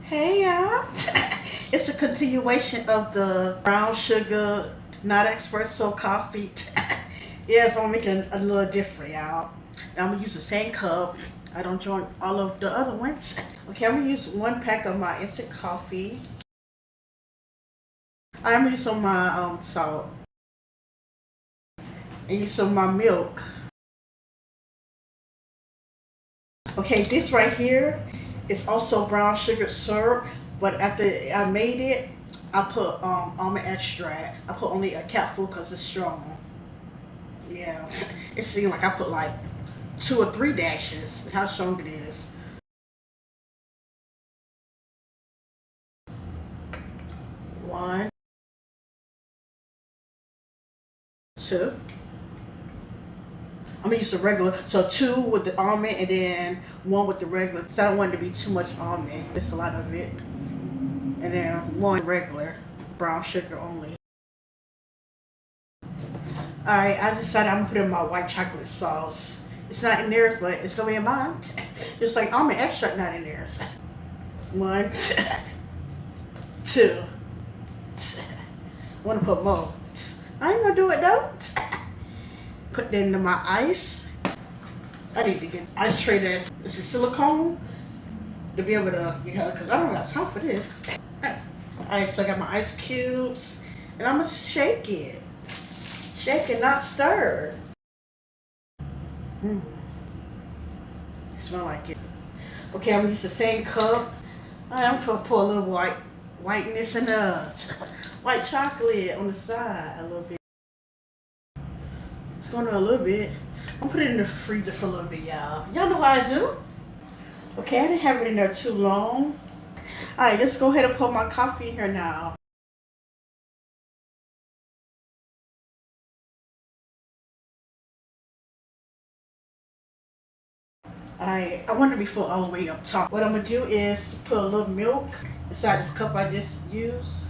Hey y'all, it's a continuation of the brown sugar, not espresso coffee. Yeah, so I'm making a little different, y'all. Now I'm gonna use the same cup. I don't join all of the other ones. Okay, I'm gonna use 1 pack of my instant coffee. I'm gonna use some of my salt and use some of my milk. Okay, this right here is also brown sugar syrup, but after I made it, I put almond extract. I put only a capful because it's strong. Yeah, it seemed like I put like 2 or 3 dashes. How strong it is. One, two. I'm gonna use the regular, so 2 with the almond and then 1 with the regular. Cause I don't want it to be too much almond. It's a lot of it, and then 1 regular brown sugar only. Alright, I decided I'm gonna put in my white chocolate sauce. It's not in there, but it's gonna be in mine. Just like almond extract not in there. 1, 2. Wanna put more? I ain't gonna do it though. Put that into my ice. I need to get ice tray that's a silicone to be able to, because I don't got time for this. Alright, so I got my ice cubes, and I'm gonna shake it. Shake it, not stir. It smell like it. Okay, I'm gonna use the same cup. I'm gonna put a little whiteness and white chocolate on the side a little bit. It's going to a little bit. I'm putting it in the freezer for a little bit, y'all. Y'all know how I do. Okay, I didn't have it in there too long. Alright, let's go ahead and put my coffee in here now. I want it to be full all the way up top. What I'm gonna do is put a little milk inside this cup I just used.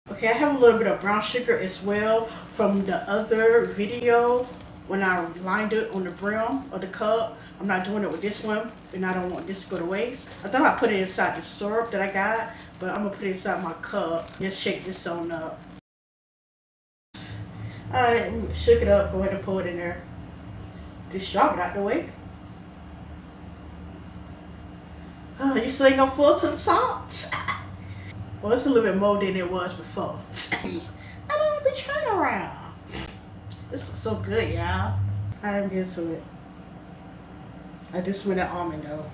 Okay, I have a little bit of brown sugar as well from the other video when I lined it on the brim of the cup. I'm not doing it with this one, and I don't want this to go to waste. I thought I put it inside the syrup that I got, but I'm gonna put it inside my cup. Just shake this on up. Alright, shook it up, go ahead and pour it in there. Just drop it out the way. Oh, you still ain't gonna full to the top? Well, it's a little bit more than it was before. I don't be trying around. This is so good, y'all. I'm into it. I do smell that almond though.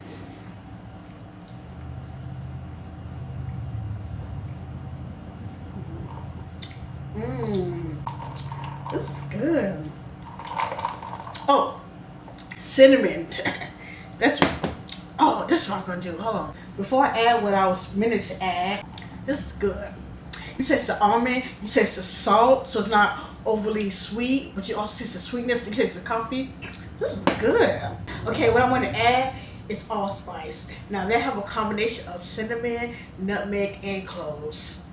This is good. Oh, cinnamon. This is what I'm gonna do. Hold on. Before I add what I was meant to add, this is good. You taste the almond, you taste the salt, so it's not overly sweet, but you also taste the sweetness, you taste the coffee. This is good. Okay, what I want to add is allspice. Now they have a combination of cinnamon, nutmeg, and cloves.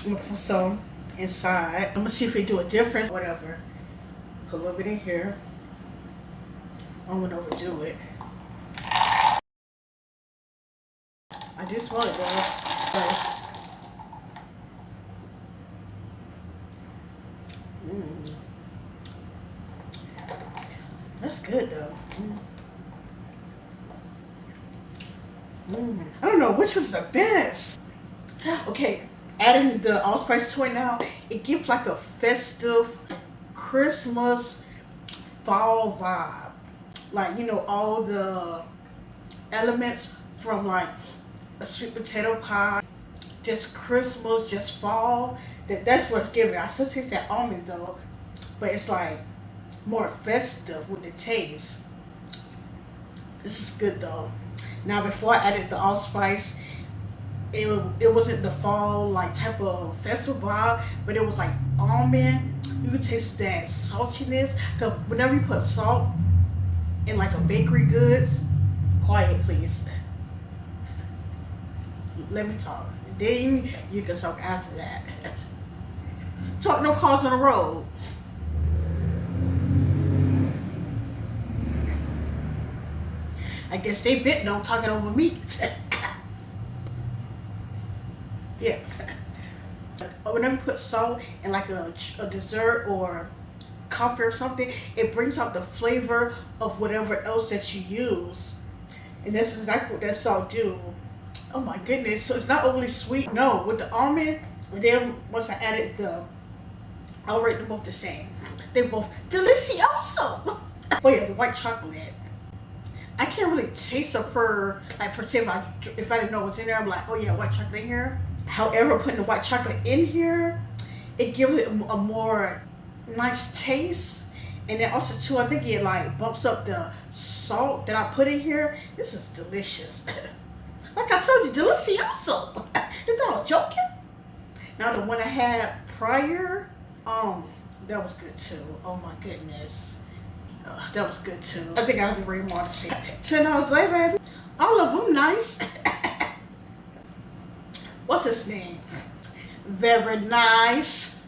I'm gonna put some inside. I'm gonna see if they do a difference. Whatever. Put a little bit in here. I don't want to overdo it. I do smell it though. Nice. That's good though. I don't know which one's the best. Okay, adding the allspice to it now, it gives like a festive Christmas fall vibe. Like, all the elements from like a sweet potato pie, just Christmas, just fall. That's what's giving. I still taste that almond though, but it's like more festive with the taste. This is good though. Now before I added the allspice, it wasn't the fall like type of festival vibe, but it was like almond. You could taste that saltiness. Cause whenever you put salt in like a bakery goods, quiet please. Let me talk. Then you can talk after that. Talk no cars on the road. I guess they bitten on talking over me. Yeah. Whenever you put salt in like a dessert or coffee or something, it brings out the flavor of whatever else that you use. And that's exactly what that salt do. Oh my goodness. So it's not overly sweet. No, with the almond, and then once I added I'll rate them both the same. They're both delicioso. Oh yeah, the white chocolate. I can't really taste a per se if I didn't know what's in there. I'm like, oh yeah, white chocolate in here. However, putting the white chocolate in here, it gives it a more nice taste. And then also too, I think it like bumps up the salt that I put in here. This is delicious. Like I told you, delicioso. You thought I was joking? Now the one I had prior, that was good too. Oh my goodness. That was good too. I think I have to bring more to see. $10 later, baby. All of them nice. What's his name? Very nice.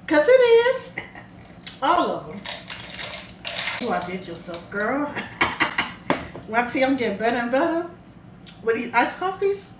Cause it is. All of them. You outdid yourself, girl. When I tell you I'm getting better and better with these iced coffees.